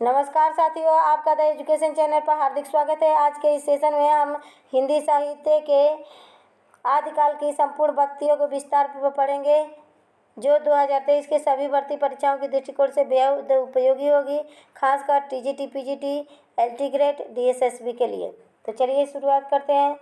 नमस्कार साथियों, आपका द एजुकेशन चैनल पर हार्दिक स्वागत है। आज के इस सेशन में हम हिंदी साहित्य के आदिकाल की संपूर्ण भक्तियों को विस्तार पूर्वक पढ़ेंगे, जो 2023 के सभी भर्ती परीक्षाओं के दृष्टिकोण से बेहद उपयोगी होगी, खासकर TGT, PGT, LT grade, DSSB के लिए। तो चलिए शुरुआत करते हैं।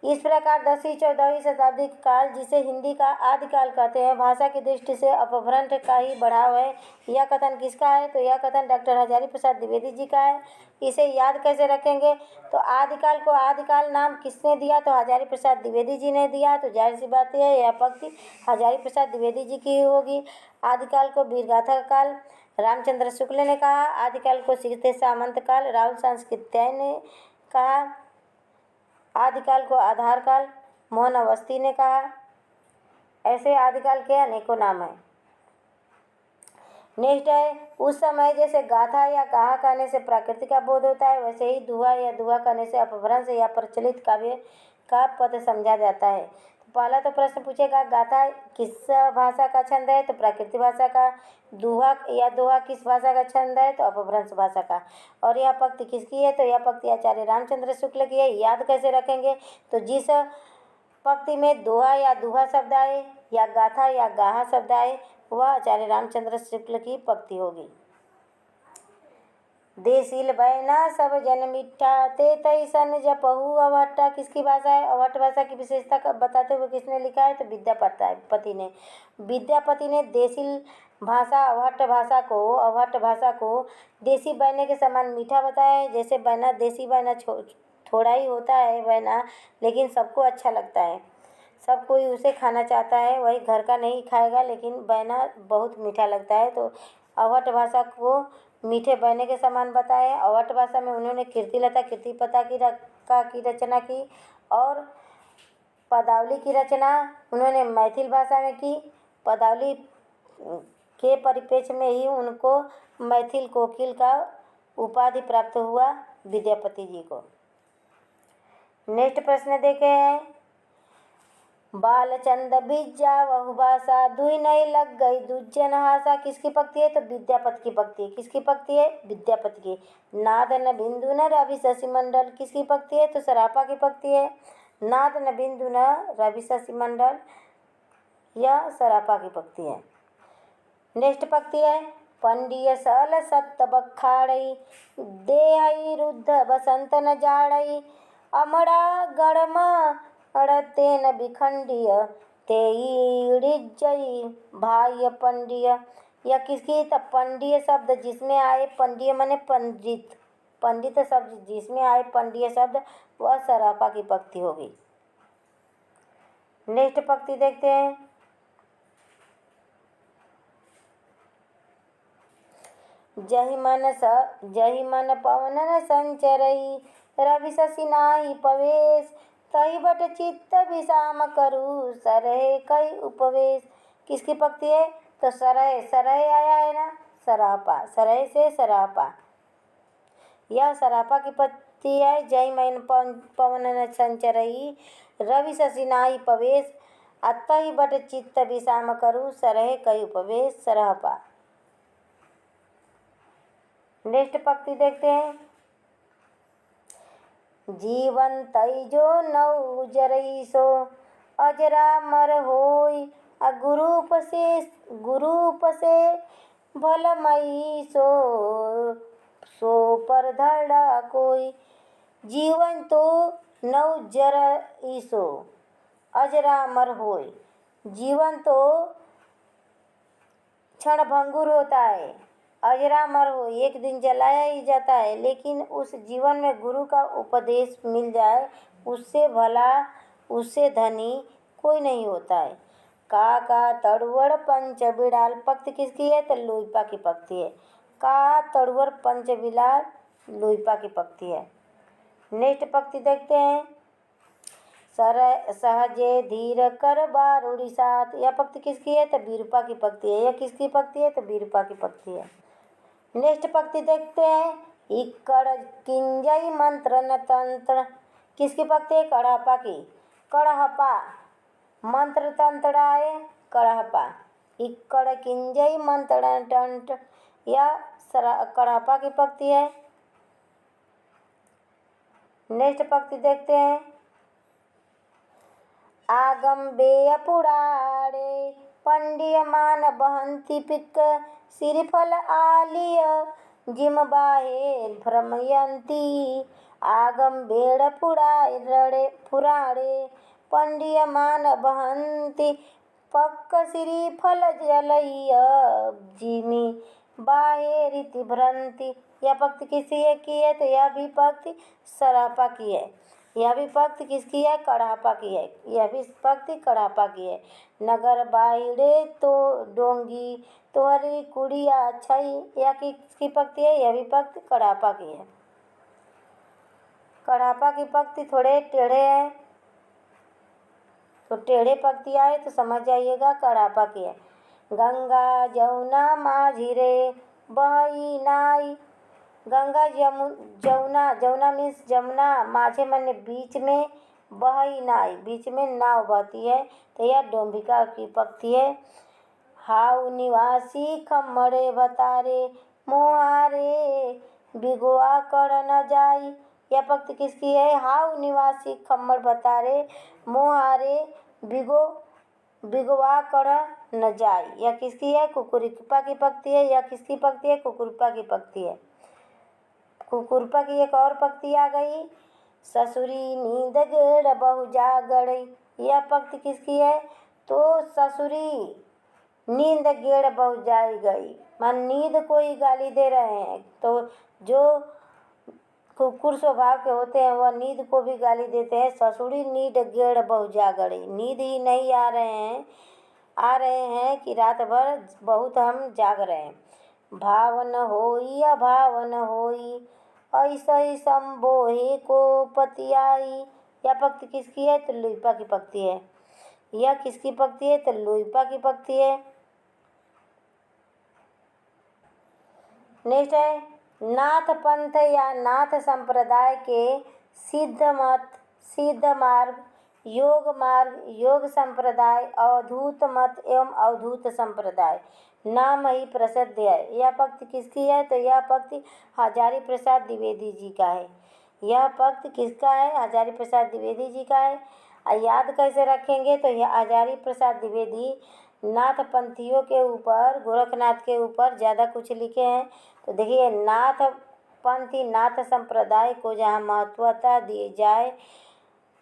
इस प्रकार 10वीं-14वीं शताब्दी काल, जिसे हिंदी का आदिकाल कहते हैं, भाषा की दृष्टि से अपभ्रंश का ही बढ़ाव है। यह कथन किसका है? तो यह कथन डॉक्टर हजारी प्रसाद द्विवेदी जी का है। इसे याद कैसे रखेंगे? तो आदिकाल को आदिकाल नाम किसने दिया? तो हजारी प्रसाद द्विवेदी जी ने दिया। तो जाहिर सी बात है, यह पंक्ति हजारी प्रसाद द्विवेदी जी की होगी। आदिकाल को वीरगाथा काल रामचंद्र शुक्ल ने कहा। आदिकाल को सीते सामंत काल राहुल सांस्कृत्याय ने कहा। आदिकाल को आधार काल मोहन अवस्थी ने कहा। ऐसे आदिकाल के अनेकों नाम हैं। नेक्स्ट है, उस समय जैसे गाथा या कहा कहने से प्रकृति का बोध होता है, वैसे ही दुहा या दुहा कहने से अपभ्रंश या प्रचलित काव्य का पद समझा जाता है। तो पहला तो प्रश्न पूछेगा, गाथा किस भाषा का छंद है? तो प्राकृतिक भाषा का। दुहा या दोहा किस भाषा का छंद है? तो अपभ्रंश भाषा का। और यह पंक्ति किसकी है? तो यह पंक्ति आचार्य रामचंद्र शुक्ल की है। याद कैसे रखेंगे? तो जिस पंक्ति में दोहा या दुहा शब्द आए या गाथा या गाहा शब्द आए, वह आचार्य रामचंद्र शुक्ल की पंक्ति होगी। देशील बैना सब जन मिठा ते तैसन जपहु अवहट्टा किसकी भाषा है? अवहट्ट भाषा की विशेषता का बताते हुए किसने लिखा है? तो विद्यापति ने। विद्यापति ने देशील भाषा अवहट्ट भाषा को देसी बैने के समान मीठा बताया है। जैसे बैना, देसी बैना थोड़ा ही होता है बैना, लेकिन सबको अच्छा लगता है, सब कोई उसे खाना चाहता है। वही घर का नहीं खाएगा, लेकिन बैना बहुत मीठा लगता है। तो अवहट्ट भाषा को मीठे बैने के समान बताया। अवहट्ट भाषा में उन्होंने कीर्तिलता कीर्तिपता की रचना की और पदावली की रचना उन्होंने मैथिल भाषा में की। पदावली के परिप्रेक्ष्य में ही उनको मैथिल कोकिल का उपाधि प्राप्त हुआ विद्यापति जी को। नेक्स्ट प्रश्न देखे हैं, बालचंद बिज्जा वहु भाषा दुई नहीं लग गई दूजन हासा किसकी पंक्ति है? तो विद्यापति की पंक्ति है। किसकी पंक्ति है? विद्यापति की। नाद न बिंदु न रवि शशि मंडल किसकी पंक्ति है? तो सरापा की पंक्ति है। नाद न बिंदु न रवि शशि मंडल, यह सरापा की पंक्ति है। नेक्स्ट पंक्ति है, पंडिय सल सत्त बखाड़ई देहई रुद्ध बसंत न जाड़ई अमड़ा गणमा अड़तेन बिखंडिय तेईड़िजई भाई पंडिय, यह किसकी? तो पंडिय शब्द जिसमें आए, पंडिय माने पंडित, पंडित शब्द जिसमें आए पंडिय शब्द, वह सरापा की पंक्ति होगी। नेक्स्ट पंक्ति देखते हैं, जहि मन पवन न संचरई रवि शशि नाहि पवेश तहि बट चित्त विषाम करु सरहे कई उपवेश किसकी पंक्ति है? तो सरहे आया है ना, सरापा, सरहे से सरापा, यह सरापा की पंक्ति है। जय मन पवन न संचरई रवि शशि नाहि पवेश अतहि बट चित्त विषाम करु सरहे कई उपवेश, सरापा। नेक्स्ट पंक्ति देखते हैं, जीवन तैजो नौ जरई सो अजरा मर होई गुरूप से भलमई सो पर धड़ा कोई। जीवन तो नौ जरई सो अजरा मर होई, जीवन तो क्षणभंगुर होता है, अजरामर हो, एक दिन जलाया ही जाता है, लेकिन उस जीवन में गुरु का उपदेश मिल जाए, उससे भला उससे धनी कोई नहीं होता है। का तड़ुवर पंच बिड़ाल पंक्ति किसकी है? तो लुइपा की पंक्ति है। का तड़ुवर पंच बिड़ाल लुइपा की पंक्ति है। नेक्स्ट पंक्ति देखते हैं, सहजे धीर कर बारुड़ी साथ, यह पंक्ति किसकी है? तो बीरूपा की पंक्ति है। यह किसकी पंक्ति है? तो बीरूपा की पंक्ति है। नेक्स्ट पंक्ति देखते हैं, इक्कड़ किंजई मंत्र न तंत्र किसकी पंक्ति है? कड़हपा की। कड़हपा मंत्र तंत्र आए, कड़हपा। इक्कड़ किंजई मंत्र तंत्र, यह कड़ापा की पंक्ति है। नेक्स्ट पंक्ति देखते हैं। आगम बेय पुराणे पंडियमान बहंती पिक श्रीफल आलिय जिम बाहे भ्रमयंती। आगम बेड़ पुराणे पंडियमान बहंती पक्क श्रीफल जलय जिमी बाहे रीति भ्रंति। यह पंक्ति किसी की है? तो यह भी पंक्ति सरापा की है। यह भी पंक्ति किसकी है? कड़ापा की है। यह भी पंक्ति कड़ापा की है। नगर बाहिरे तो डोंगी तोहरी कुड़िया छई, यह किसकी पंक्ति है? यह भी पंक्ति कड़ापा की है। कड़ापा की पंक्ति थोड़े टेढ़े हैं, तो टेढ़े पंक्ति आए तो समझ जाइएगा कड़ापा की है। गंगा जमुना माझी रे बहई नाई। गंगा जमुना, जमुना मीन्स जमुना, माझे मन बीच में, बहई नाई बीच में नाव बहती है, तो यह डोंबिका की पंक्ति है। हाउ निवासी खम्मड़े बतारे मुहारे बिगुआ कर न जाई। यह पंक्ति किसकी है? हाउ निवासी खम्मड़ बतारे मुहारे बिगुआ कर न जाई। यह किसकी है? कुकुरिपा की पंक्ति है। यह किसकी पंक्ति है? कुकुरिपा की पंक्ति है। कुकुरिपा की एक और पंक्ति आ गई। ससुरी नींद गेड़ बहु जागड़ई। यह पंक्ति किसकी है? तो ससुरी नींद गेड़ बहु जाग गई, मान नींद को ही गाली दे रहे हैं। तो जो कुकुर स्वभाव के होते हैं वह नींद को भी गाली देते हैं। ससुरी नींद गेड़ बहु जागड़ई, नींद ही नहीं आ रहे हैं कि रात भर बहुत हम जाग रहे हैं। भावन होई अभावन होई ऐसा ही संबोहे को पतियाई। यह पंक्ति किसकी है? तो लुइपा की पंक्ति है। यह किसकी पंक्ति है? तो लुइपा की पंक्ति है। नेक्स्ट है नाथ पंथ या नाथ संप्रदाय के सिद्ध मत, सिद्ध मार्ग, योग संप्रदाय, अवधूत मत एवं अवधूत संप्रदाय नाम ही प्रसिद्ध है। यह पंक्ति किसकी है? तो यह पंक्ति हजारी प्रसाद द्विवेदी जी का है। यह पंक्ति किसका है? हजारी प्रसाद द्विवेदी जी का है। याद कैसे रखेंगे? तो यह हजारी प्रसाद द्विवेदी नाथ पंथियों के ऊपर, गोरखनाथ के ऊपर ज़्यादा कुछ लिखे हैं। तो देखिए, नाथ पंथी, नाथ संप्रदाय को जहाँ महत्वता दी जाए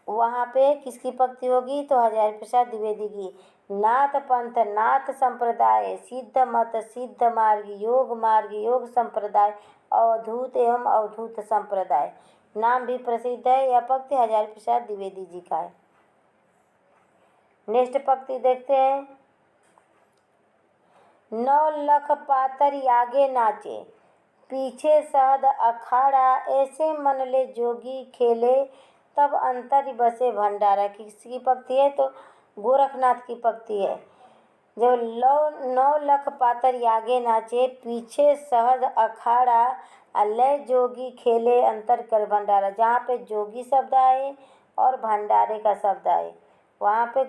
वहाँ पे किसकी पंक्ति होगी? तो हजारी प्रसाद द्विवेदी की। नाथ पंथ, नाथ संप्रदाय, सिद्ध मत, सिद्ध मार्ग, योग संप्रदाय, अवधूत एवं अवधूत संप्रदाय नाम भी प्रसिद्ध है। यह पंक्ति हजारी प्रसाद द्विवेदी जी का है। नेक्स्ट पंक्ति देखते हैं। 9 लख पातर आगे नाचे पीछे सहद अखाड़ा ऐसे मन ले जोगी खेले तब अंतर बसे भंडारा। किसकी पंक्ति है? तो गोरखनाथ की पंक्ति है। जो 9 लख पातर आगे नाचे पीछे सहद अखाड़ा लय जोगी खेले अंतर कर भंडारा। जहाँ पे जोगी शब्द आए और भंडारे का शब्द आए वहाँ पे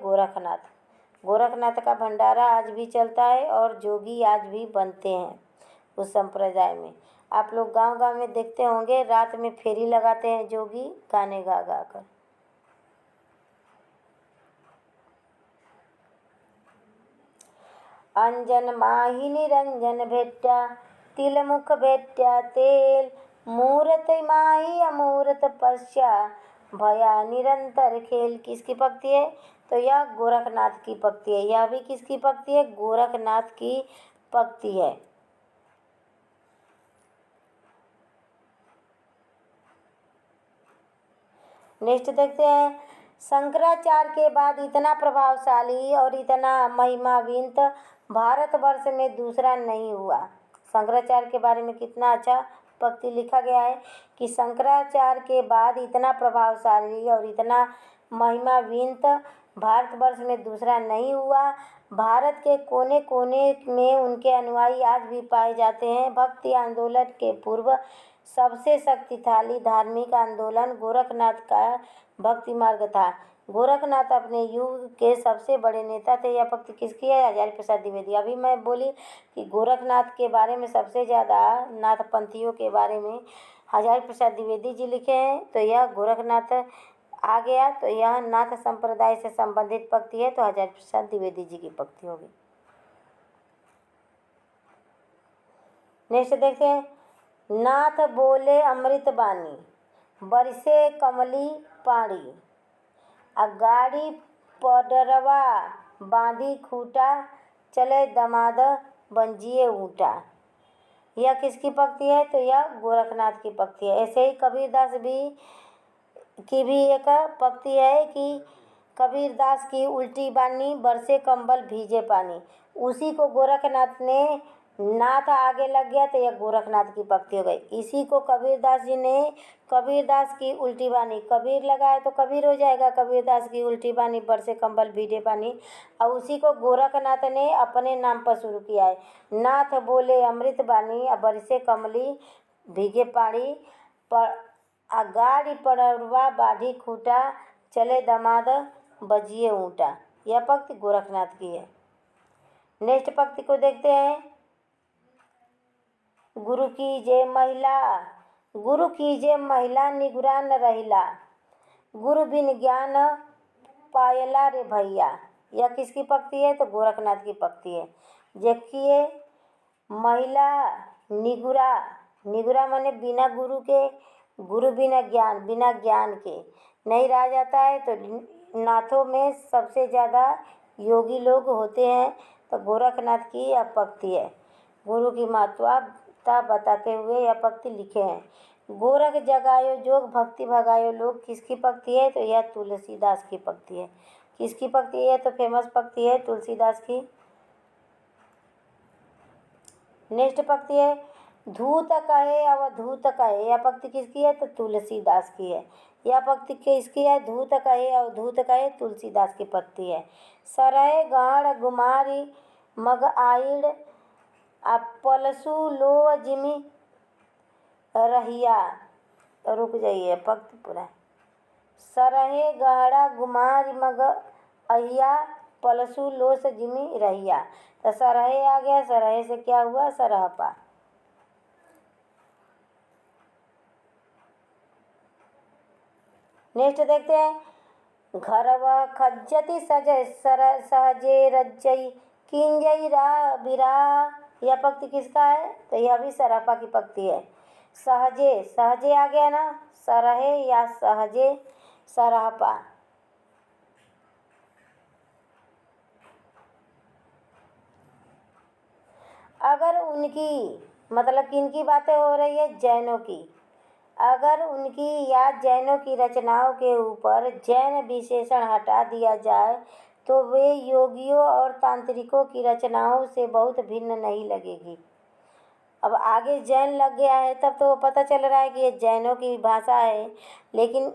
गोरखनाथ का भंडारा आज भी चलता है और जोगी आज भी बनते हैं उस संप्रदाय में। आप लोग गांव-गांव में देखते होंगे, रात में फेरी लगाते हैं जोगी गाने गा गा कर। अंजन माही निरंजन भेट्या तिलमुख भेट्या तेल मूरत माही अमूरत पश्या भया निरंतर खेल। किसकी पंक्ति है? तो यह गोरखनाथ की पंक्ति है। यह भी किसकी पंक्ति है? गोरखनाथ की पंक्ति है। नेक्स्ट देखते हैं। शंकराचार्य के बाद इतना प्रभावशाली और इतना महिमान्वित भारतवर्ष में दूसरा नहीं हुआ। शंकराचार्य के बारे में कितना अच्छा पंक्ति लिखा गया है कि शंकराचार्य के बाद इतना प्रभावशाली और इतना महिमान्वित भारतवर्ष में दूसरा नहीं हुआ। भारत के कोने कोने में उनके अनुयायी आज भी पाए जाते हैं। भक्ति आंदोलन के पूर्व सबसे शक्तिशाली धार्मिक आंदोलन गोरखनाथ का भक्ति मार्ग था। गोरखनाथ अपने युग के सबसे बड़े नेता थे। यह पंक्ति किसकी है? हजारी प्रसाद द्विवेदी। अभी मैं बोली कि गोरखनाथ के बारे में सबसे ज़्यादा नाथपंथियों के बारे में हजारी प्रसाद द्विवेदी जी लिखे हैं, तो यह गोरखनाथ आ गया। तो यह नाथ संप्रदाय से संबंधित पंक्ति है, तो हजारी प्रसाद द्विवेदी जी की पंक्ति होगी। नेक्स्ट देखते हैं, नाथ बोले अमृत बानी, बरसे कमली पानी, अगाड़ी पडरवा बांधी खूटा, चले दमाद बंजिए ऊँटा। यह किसकी पंक्ति है? तो यह गोरखनाथ की पंक्ति है। ऐसे ही कबीरदास की भी एक पंक्ति है कि कबीरदास की उल्टी बानी, बरसे कंबल भीजे पानी। उसी को गोरखनाथ ने नाथ आगे लग गया, तो यह गोरखनाथ की पंक्ति हो गई। इसी को कबीरदास जी ने कबीरदास की उल्टी बानी, कबीर लगाए तो कबीर हो जाएगा, कबीरदास की उल्टी बानी, बरसे कंबल भीजे पानी। और उसी को गोरखनाथ ने अपने नाम पर शुरू किया है। नाथ बोले अमृत बानी, बरसे कमली भीगे पानी, पर अगाड़ी पड़वा बाढ़ी खूटा, चले दमाद बजिए ऊँटा। यह पंक्ति गोरखनाथ की है। नेक्स्ट पंक्ति को देखते हैं, गुरु की जय महिला, गुरु की जय महिला निगुरान रहिला, गुरु बिन ज्ञान पायला रे भैया। यह किसकी पंक्ति है? तो गोरखनाथ की पंक्ति है। देखिए, महिला निगुरा, निगुरा माने बिना गुरु के, गुरु बिना ज्ञान के नहीं रहा जाता है। तो नाथों में सबसे ज़्यादा योगी लोग होते हैं, तो गोरखनाथ की यह पंक्ति है। गुरु की महत्वता बताते हुए यह पंक्ति लिखे हैं। गोरख जगायो जोग भक्ति भगायो लोग, किसकी पंक्ति है? तो यह तुलसीदास की पंक्ति है। किसकी पंक्ति है? तो फेमस पंक्ति है तुलसीदास की। नेक्स्ट पंक्ति है, धूत कहे अवधूत कहे। यह पंक्ति किसकी है? तो तुलसीदास की है। यह पंक्ति किसकी है? धूत कहे अवधूत कहे, तुलसीदास की पंक्ति है। सरय गाढ़ गुमारी मग आइड़, पलसु लो जिमी रहिया। रुक जाइए, पंक्ति पूरा। सरहे गहरा गुमारी मग अहिया, पलसु लो से जिमी रहिया। तो सरहे आ गया, सरहे से क्या हुआ? सरहपा। नेक्स्ट देखते हैं, घरवा खज्जति सजय सहजे रज्जई किंजई रा बिरा। यह पंक्ति किसका है? तो यह भी सरहपा की पंक्ति है। सहजे, सहजे आ गया ना, सरहे या सहजे, सरहपा। अगर उनकी, मतलब किनकी बातें हो रही है? जैनों की। अगर उनकी या जैनों की रचनाओं के ऊपर जैन विशेषण हटा दिया जाए तो वे योगियों और तांत्रिकों की रचनाओं से बहुत भिन्न नहीं लगेगी। अब आगे जैन लग गया है, तब तो पता चल रहा है कि ये जैनों की भाषा है। लेकिन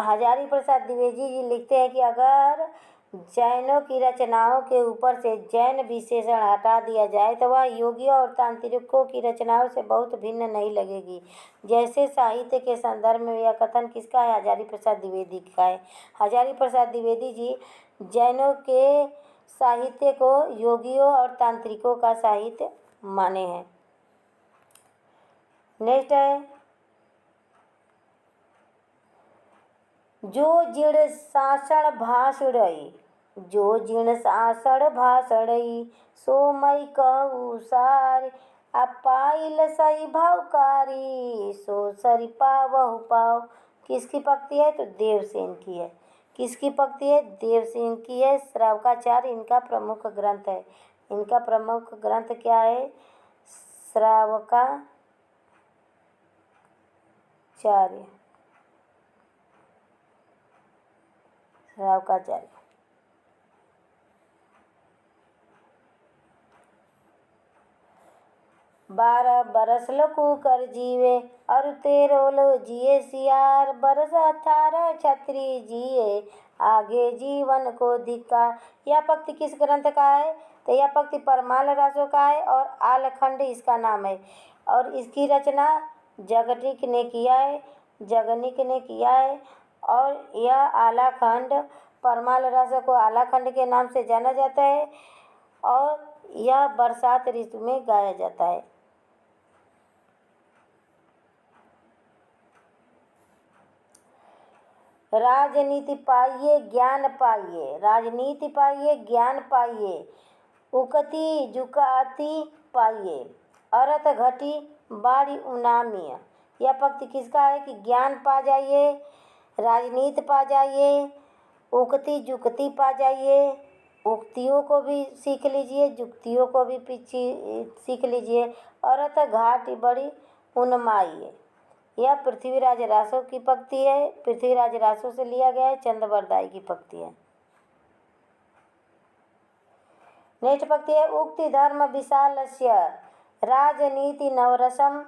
हजारी प्रसाद द्विवेदी जी लिखते हैं कि अगर जैनों की रचनाओं के ऊपर से जैन विशेषण हटा दिया जाए तो वह योगियों और तांत्रिकों की रचनाओं से बहुत भिन्न नहीं लगेगी। जैसे साहित्य के संदर्भ में यह कथन किसका है? हजारी प्रसाद द्विवेदी का है। हजारी प्रसाद द्विवेदी जी जैनों के साहित्य को योगियों और तांत्रिकों का साहित्य माने हैं। नेक्स्ट है, जो जीर्ण सासण भाषुड़ई, जो जीर्ण सासण भाषड़ई, सो मई कहू सार, अपाइल सही भावकारी, सो सरी पावहु पाव। किसकी पंक्ति है? तो देवसेन की है। किसकी पंक्ति है? देवसेन की है। श्रावकाचार्य इनका प्रमुख ग्रंथ है। इनका प्रमुख ग्रंथ क्या है? श्रावकाचार्य। श्रावकाचार्य। बारह बरस लकू कर जीवे और 13 लो जिए सियार, बरस 18 छत्री जिए आगे जीवन को धिक्का। यह पंक्ति किस ग्रंथ का है? तो यह पंक्ति परमाल रासो का है और आलखंड इसका नाम है। और इसकी रचना जगनिक ने किया है। जगनिक ने किया है और यह आलाखंड परमाल रस को आलाखंड के नाम से जाना जाता है और यह बरसात ऋतु में गाया जाता है। राजनीति पाइए ज्ञान पाइए, राजनीति पाइए ज्ञान पाइए, उकती जुकाती पाइए, अरत घटी बाड़ी उनामिया। यह पंक्ति किसका है कि ज्ञान पा जाइए, राजनीति पा जाइए, उक्ति जुक्ति पा जाइए, उक्तियों को भी सीख लीजिए, जुक्तियों को भी पीछे सीख लीजिए, अरत घाटी बड़ी उन्माइए। यह पृथ्वीराज रासो की पंक्ति है, पृथ्वीराज रासो से लिया गया है, चंद्रवरदाई की पंक्ति है। नेक्स्ट पंक्ति है उक्ति धर्म विशालस्य राजनीति नवरसम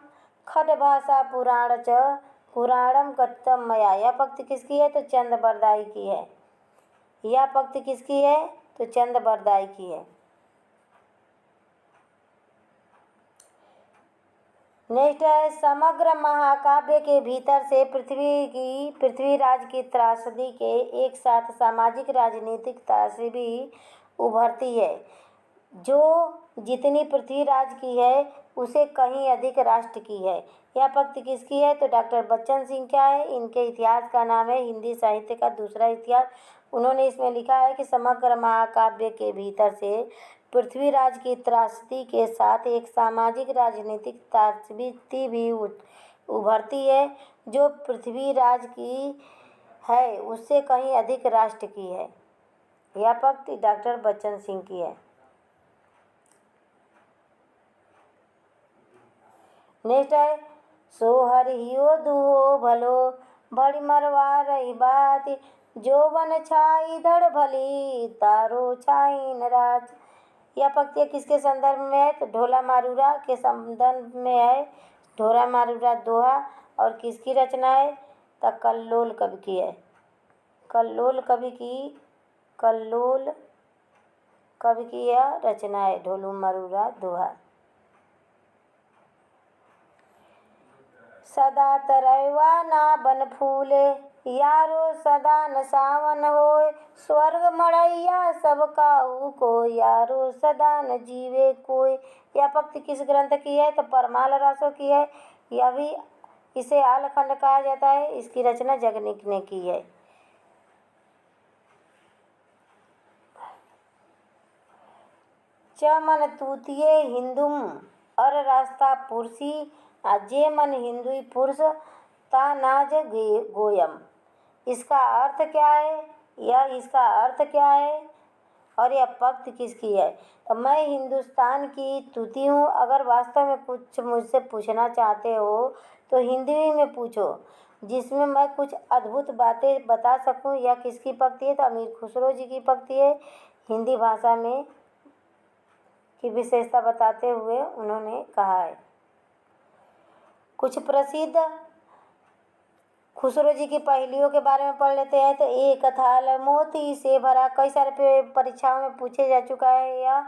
खडभाषा पुराण च पुराणम कथितम मया। यह पंक्ति किसकी है तो चंद्रवरदाई की है। यह पंक्ति किसकी है तो चंद्रवरदाई की है। नेक्स्ट है समग्र महाकाव्य के भीतर से पृथ्वीराज की त्रासदी के एक साथ सामाजिक राजनीतिक त्रासदी भी उभरती है, जो जितनी पृथ्वीराज की है उसे कहीं अधिक राष्ट्र की है। यह पंक्ति किसकी है तो डॉक्टर बच्चन सिंह क्या है, इनके इतिहास का नाम है हिंदी साहित्य का दूसरा इतिहास। उन्होंने इसमें लिखा है कि समग्र महाकाव्य के भीतर से पृथ्वीराज की त्रासदी के साथ एक सामाजिक राजनीतिक त्रासदी भी उभरती है, जो पृथ्वीराज की है उससे कहीं अधिक राष्ट्र की है। यह पंक्ति डॉक्टर बच्चन सिंह की है। नेक्स्ट है सोहर हियो दुहो भलो बड़ी मरवा रही बात, जो वन छाई धड़ भली तारो छाई नराज। यह पंक्ति किसके संदर्भ में है तो ढोला मारूरा के संदर्भ में है। ढोला मारूरा दोहा और किसकी रचना है तो कल्लोल कवि की है। कल्लोल कवि की यह रचना है ढोलू मारूरा दोहा। सदा तरैवा ना बन फूले यारो सदा न सावन होए, स्वर्ग मड़ैया सब काहू को यारो सदा न जीवे कोई। यह पंक्ति किस ग्रंथ की है तो परमाल रासो की है। यह भी इसे आलखंड कहा जाता है। इसकी रचना जगनिक ने की है। च मन तूतिये हिंदुम अर रास्ता पुरुषी जे मन हिंदुई पुरुष ता नाज गोयम। इसका अर्थ क्या है इसका अर्थ क्या है और यह पंक्ति किसकी है तो मैं हिंदुस्तान की तूती हूँ। अगर वास्तव में कुछ मुझसे पूछना चाहते हो तो हिंदी में पूछो, जिसमें मैं कुछ अद्भुत बातें बता सकूं। यह किसकी पंक्ति है तो अमीर खुसरो जी की पंक्ति है। हिंदी भाषा में की विशेषता बताते हुए उन्होंने कहा है। कुछ प्रसिद्ध खुसरो जी की पहेलियों के बारे में पढ़ लेते हैं तो एक थाल मोती से भरा, कई सारे परीक्षाओं में पूछे जा चुका है यह।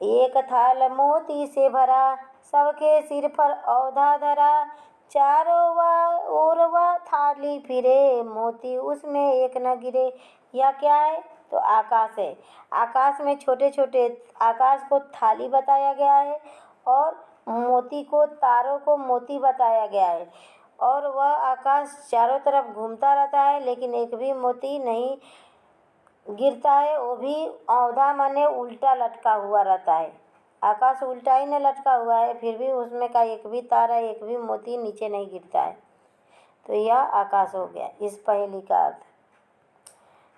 एक थाल मोती से भरा सबके सिर पर औधा धरा, चारों ओर वह थाली फिरे मोती उसमें एक न गिरे। यह क्या है तो आकाश है। आकाश में छोटे छोटे आकाश को थाली बताया गया है और मोती को तारों को मोती बताया गया है और वह आकाश चारों तरफ घूमता रहता है लेकिन एक भी मोती नहीं गिरता है। वो भी औधा माने उल्टा लटका हुआ रहता है। आकाश उल्टा ही न लटका हुआ है फिर भी उसमें का एक भी तारा एक भी मोती नीचे नहीं गिरता है। तो यह आकाश हो गया इस पहेली का अर्थ।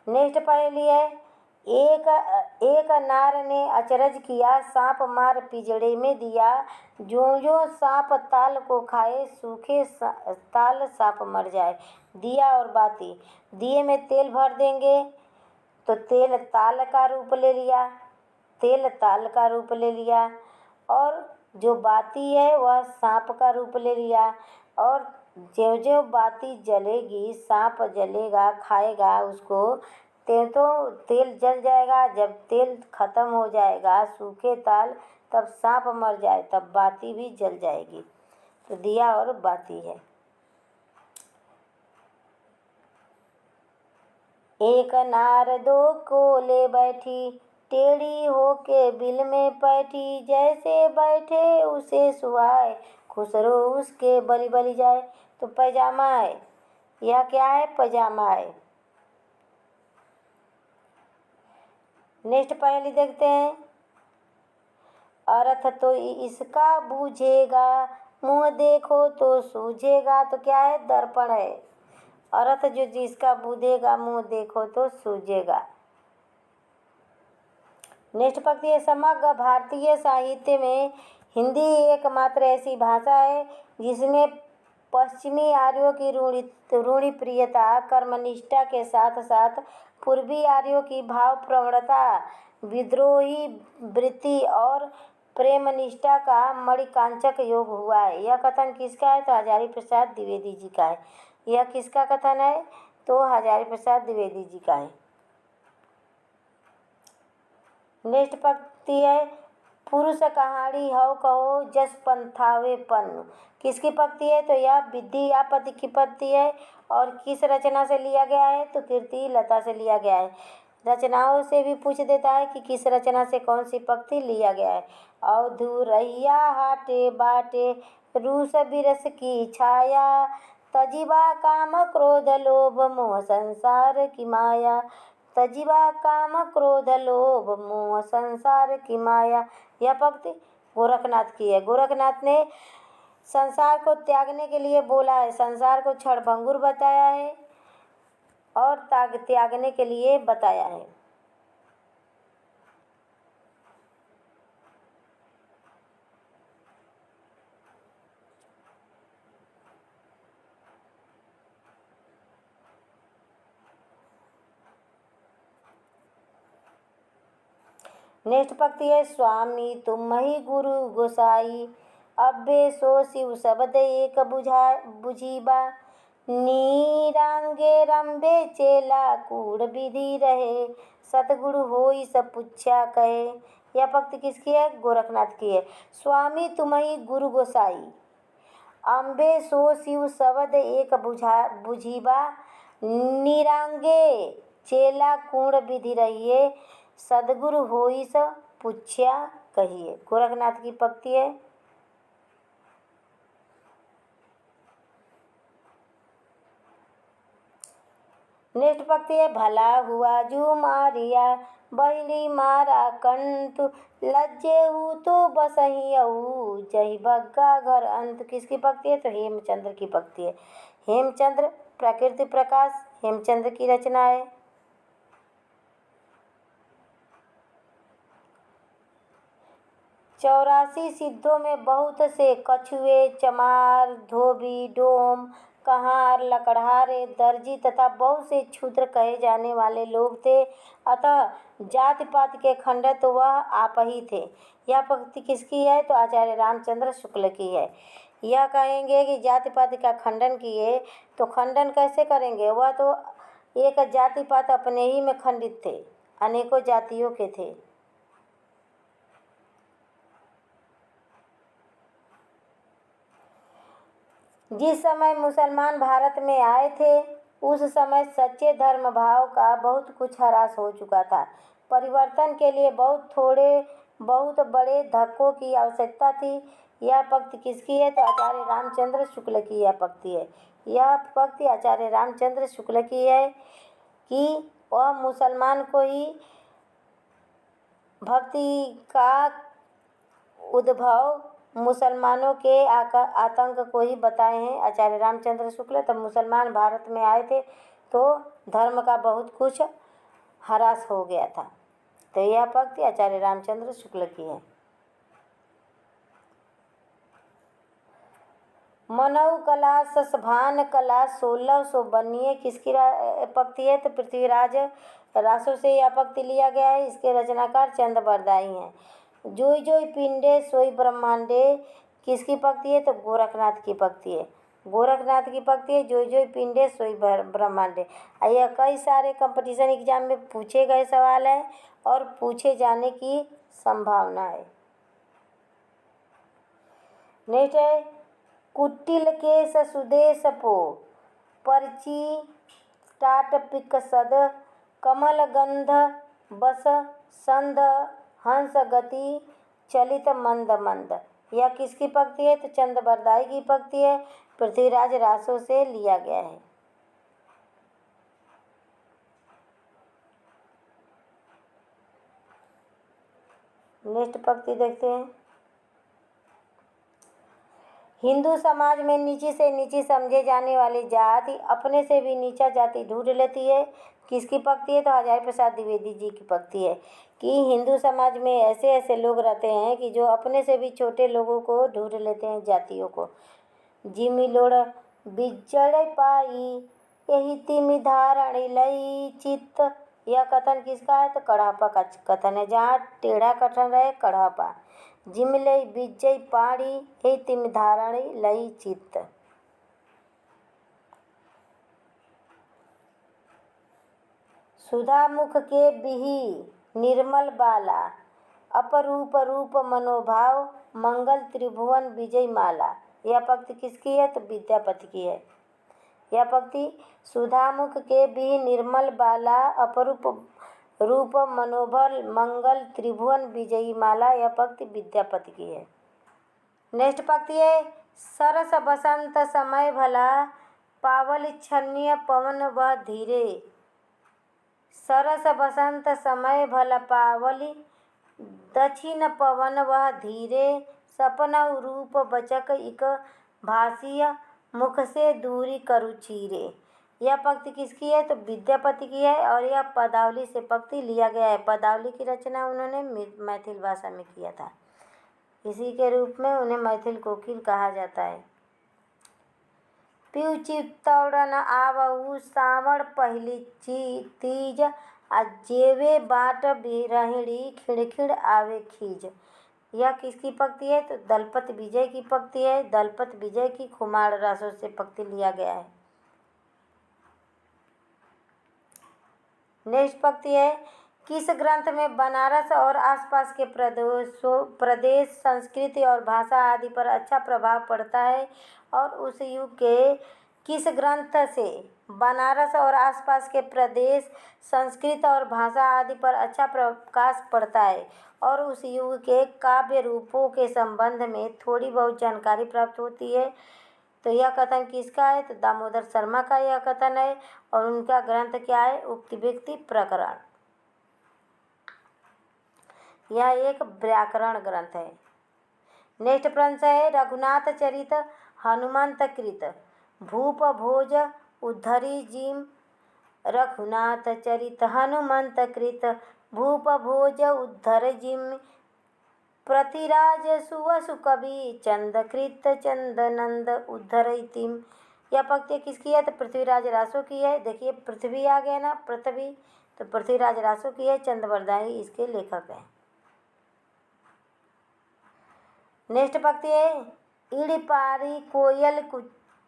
नेक्स्ट पहेली है एक नार ने अचरज किया, सांप मार पिंजड़े में दिया, जो जो सांप ताल को खाए सूखे ताल सांप मर जाए। दिया और बाती, दिए में तेल भर देंगे तो तेल ताल का रूप ले लिया, तेल ताल का रूप ले लिया, और जो बाती है वह सांप का रूप ले लिया। और जो जो बाती जलेगी सांप जलेगा खाएगा उसको तो तेल जल जाएगा। जब तेल खत्म हो जाएगा सूखे ताल तब सांप मर जाए तब बाती भी जल जाएगी। तो दिया और बाती है। एक नार दो कोले बैठी, टेढ़ी होके बिल में बैठी, जैसे बैठे उसे सुहाए, खुसरो उसके बली बली जाए। तो पैजामा है, यह क्या है? पैजामा है। नेक्स्ट पहली देखते हैं। अर्थ तो इसका बूझेगा, मुँह देखो तो सूझेगा। तो क्या है? दर्पण है। अर्थ जो जिसका बूझेगा, मुँह देखो तो सूझेगा। नेक्स्ट पंक्ति है। समग्र भारतीय साहित्य में हिंदी एकमात्र ऐसी भाषा है जिसमें पश्चिमी आर्यों की रूढ़िप्रियता, कर्मनिष्ठा के साथ साथ पूर्वी आर्यों की भाव प्रवणता, विद्रोही वृत्ति और प्रेमनिष्ठा का मणिकांचक योग हुआ है। यह कथन किसका है? तो हजारी प्रसाद द्विवेदी जी का है। यह किसका कथन है? तो हजारी प्रसाद द्विवेदी जी का है। नेक्स्ट पंक्ति है। पुरुष कहानी हव कहो जस पंथावे पन्नु। किसकी पंक्ति है? तो यह विद्यापति की पंक्ति है। और किस रचना से लिया गया है? तो कीर्ति लता से लिया गया है। रचनाओं से भी पूछ देता है कि किस रचना से कौन सी पंक्ति लिया गया है। अवधुरैया हाटे बाटे, रूस बिरस की छाया, तजिबा काम क्रोध लोभ मोह संसार की माया। तजिबा काम क्रोध लोभ मोह संसार की माया। यह पंक्ति गोरखनाथ की है। गोरखनाथ ने संसार को त्यागने के लिए बोला है, संसार को क्षणभंगुर बताया है और त्यागने के लिए बताया है। नेक्स्ट पंक्ति है। स्वामी तुम ही गुरु गोसाई, अब्बे सो शिव शब्द एक बुझीबा, नीरांगे रंबे चेला कूड़ विधि रहे, सतगुरु होई सब पुच्छा कहे। यह पंक्ति किसकी है? गोरखनाथ की है। स्वामी तुम ही गुरु गोसाई, अम्बे सो शिव शब्द एक बुझीबा, नीरांगे चेला कूड़ विधि रहिए, सदगुरु होई स पुच्छ्या कहिए। गोरखनाथ की पंक्ति है। नेक्स्ट पंक्ति है। भला हुआ जू मारिया, बहिली मारा कंतु, लज्जेऊ तो बसहियऊ, जही बग्गा घर अंत। किसकी पंक्ति है? तो हेमचंद्र की पंक्ति है। हेमचंद्र प्रकृति प्रकाश हेमचंद्र की रचना है। चौरासी सिद्धों में बहुत से कछुए, चमार, धोबी, डोम, कहार, लकड़हारे, दर्जी तथा बहुत से क्षुद्र कहे जाने वाले लोग थे। अतः जाति पाति के खंडन तो वह आप ही थे। यह पंक्ति किसकी है? तो आचार्य रामचंद्र शुक्ल की है। यह कहेंगे कि जाति पाति का खंडन किए, तो खंडन कैसे करेंगे? वह तो एक जाति पात अपने ही में खंडित थे, अनेकों जातियों के थे। जिस समय मुसलमान भारत में आए थे उस समय सच्चे धर्म भाव का बहुत कुछ ह्रास हो चुका था। परिवर्तन के लिए बहुत बड़े धक्कों की आवश्यकता थी। यह पंक्ति किसकी है? तो आचार्य रामचंद्र शुक्ल की यह पंक्ति है। यह पंक्ति आचार्य रामचंद्र शुक्ल की है कि वह मुसलमान को ही भक्ति का उद्भव, मुसलमानों के आतंक को ही बताए हैं आचार्य रामचंद्र शुक्ल। तब मुसलमान भारत में आए थे तो धर्म का बहुत कुछ ह्रास हो गया था। तो यह पंक्ति आचार्य रामचंद्र शुक्ल की है। मनऊ कला ससभान कला 1692 किसकी पंक्ति है? तो पृथ्वीराज रासो से यह पंक्ति लिया गया है। इसके रचनाकार चंद बरदाई हैं। जोई जोई पिंडे सोई ब्रह्मांडे किसकी पंक्ति है? तो गोरखनाथ की पंक्ति है। गोरखनाथ की पंक्ति है। जोई जोई पिंडे सोई ब्रह्मांडे। यह कई सारे कंपटीशन एग्जाम में पूछे गए सवाल हैं और पूछे जाने की संभावना है। नेक्स्ट है। कुटिल केश सुदेश पो, पर्ची टाट पिक सद, कमल गंध बस संध हंस गति चलित मंद मंद। यह किसकी पंक्ति है? तो चंद बरदाई की पंक्ति है, पृथ्वीराज रासो से लिया गया है। नेक्स्ट पंक्ति देखते हैं। हिंदू समाज में नीची से नीची समझे जाने वाली जाति अपने से भी नीचा जाति ढूंढ लेती है। किसकी पंक्ति है? तो हजारी प्रसाद द्विवेदी जी की पंक्ति है कि हिंदू समाज में ऐसे ऐसे लोग रहते हैं कि जो अपने से भी छोटे लोगों को ढूंढ लेते हैं, जातियों को। जिमि लोड़ बिजड़ पाई यही तिमि धारण लई चित्त। यह कथन किसका है? तो कढ़ापा का कथन है। जहाँ टेढ़ा कथन रहे कढ़ापा। जिम लई बिजय पाड़ी यही तिमि धारण लई चित्त। सुधा मुख के बिही निर्मल बाला अपरूप रूप मनोभाव मंगल त्रिभुवन विजय माला। यह पंक्ति किसकी है? तो विद्यापति की है। यह पंक्ति सुधामुख के भी निर्मल बाला अपरूप रूप मनोबल मंगल त्रिभुवन विजयी माला। यह पंक्ति विद्यापति की है। नेक्स्ट पंक्ति है। सरस बसंत समय भला पावल छन्य पवन वह धीरे। सरस बसंत समय भला पावली दक्षिण पवन वह धीरे। सपना रूप बचक इक भाषिय मुख से दूरी करु चीरे। यह पंक्ति किसकी है? तो विद्यापति की है और यह पदावली से पंक्ति लिया गया है। पदावली की रचना उन्होंने मैथिल भाषा में किया था। इसी के रूप में उन्हें मैथिल कोकिल कहा जाता है। पिउ चित्तौड़न आवऊ सावण पहली तीज आ जेवे बाट बिरहिणी खिड़खिड़ आवे खीज। यह किसकी पंक्ति है? तो दलपत विजय की पंक्ति है। दलपत विजय की खुमार रासों से पंक्ति लिया गया है। नेक्स्ट पंक्ति है। किस ग्रंथ में बनारस और आसपास के प्रदेश संस्कृति और भाषा आदि पर अच्छा प्रभाव पड़ता है और उस युग के किस ग्रंथ से बनारस और आसपास के प्रदेश संस्कृत और भाषा आदि पर अच्छा प्रकाश पड़ता है और उस युग के काव्य रूपों के संबंध में थोड़ी बहुत जानकारी प्राप्त होती है। तो यह कथन किसका है? तो दामोदर शर्मा का यह कथन है और उनका ग्रंथ क्या है? उक्ति व्यक्ति प्रकरण। यह एक व्याकरण ग्रंथ है। नेक्स्ट प्रश्न है। रघुनाथ चरित हनुमंत कृत भूप भोज उद्धरी जिम। रघुनाथ चरित हनुमंत कृत भूप भोज उद्धर जिम। प्रतिराज सुवसु कवि चंदकृत चंदनंद उद्धरतिम। यह पंक्ति किसकी है? तो पृथ्वीराज रासो की है। देखिए पृथ्वी आ गया ना, पृथ्वी, तो पृथ्वीराज रासो की है। चंद बरदाई इसके लेखक हैं। नेक्स्ट पंक्ति है। इड़ पारी कोयल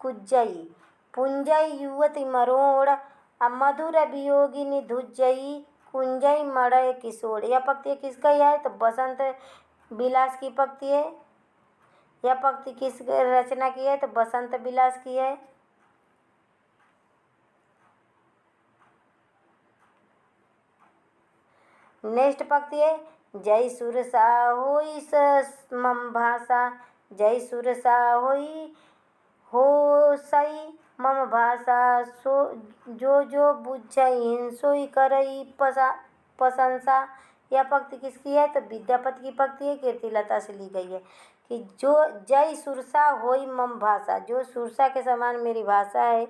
कुज्जई पुंजई युवती मरोड़ आ मधुर वियोगिनी धुज्जई कुंजई मड़य किशोर। यह पंक्ति किसका है? तो बसंत विलास की पंक्ति है। यह पंक्ति किस रचना की है? तो बसंत विलास की है। नेक्स्ट पंक्ति है। जय सुरसा होई मम भाषा जय सुरसा होई हो सई मम भाषा सो जो बुझई सोई करई प्रशंसा। यह पंक्ति किसकी है? तो विद्यापति की पंक्ति है। कीर्तिलता से ली गई है कि जो जय सुरसा होई मम भाषा, जो सुरसा के समान मेरी भाषा है,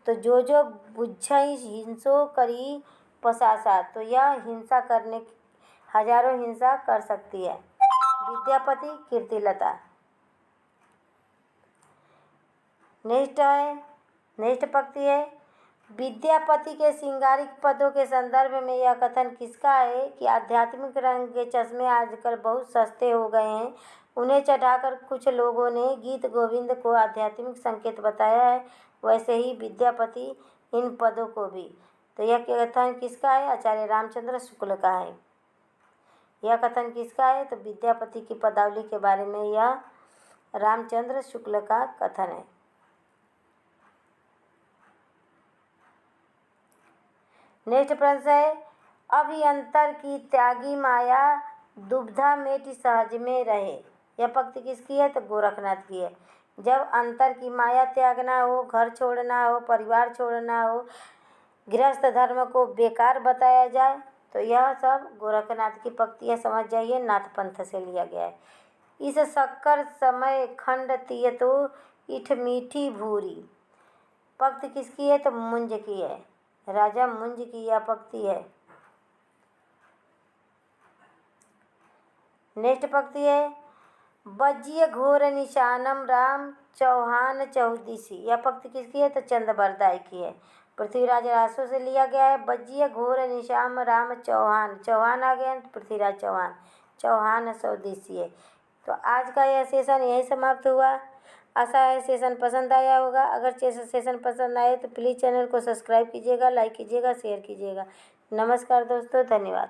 तो जो बुझई हिंसो करी प्रशंसा, तो यह हिंसा करने हजारों हिंसा कर सकती है। विद्यापति कीर्तिलता। नेक्स्ट पंक्ति है। विद्यापति के श्रृंगारिक पदों के संदर्भ में यह कथन किसका है? कि आध्यात्मिक रंग के चश्मे आजकल बहुत सस्ते हो गए हैं, उन्हें चढ़ाकर कुछ लोगों ने गीत गोविंद को आध्यात्मिक संकेत बताया है, वैसे ही विद्यापति इन पदों को भी। तो यह कथन किसका है? आचार्य रामचंद्र शुक्ल का है। यह कथन किसका है? तो विद्यापति की पदावली के बारे में यह रामचंद्र शुक्ल का कथन है। नेक्स्ट प्रश्न है, अभियंतर की त्यागी माया दुविधा मेटी सहज में रहे। यह पंक्ति किसकी है? तो गोरखनाथ की है। जब अंतर की माया त्यागना हो, घर छोड़ना हो, परिवार छोड़ना हो, गृहस्थ धर्म को बेकार बताया जाए, तो यह सब गोरखनाथ की पंक्तियाँ समझ जाइए, नाथ पंथ से लिया गया है। इस शक्कर समय खंड तिय तो इठ मीठी भूरी। पंक्ति किसकी है? तो मुंज की है, राजा मुंज की यह पंक्ति है। नेक्स्ट पंक्ति है, बज्जिय घोर निशानम राम चौहान चौदिसी। यह पंक्ति किसकी है? तो चंद्रबरदाई की है। पृथ्वीराज रासो से लिया गया है। बज्जिय घोर निशाम राम चौहान, चौहान आ गए पृथ्वीराज चौहान, चौहान चौदिसी है। तो आज का यह सेशन यही समाप्त हुआ। आशा है सेशन पसंद आया होगा। अगर सेशन पसंद आए तो प्लीज़ चैनल को सब्सक्राइब कीजिएगा, लाइक कीजिएगा, शेयर कीजिएगा। नमस्कार दोस्तों, धन्यवाद।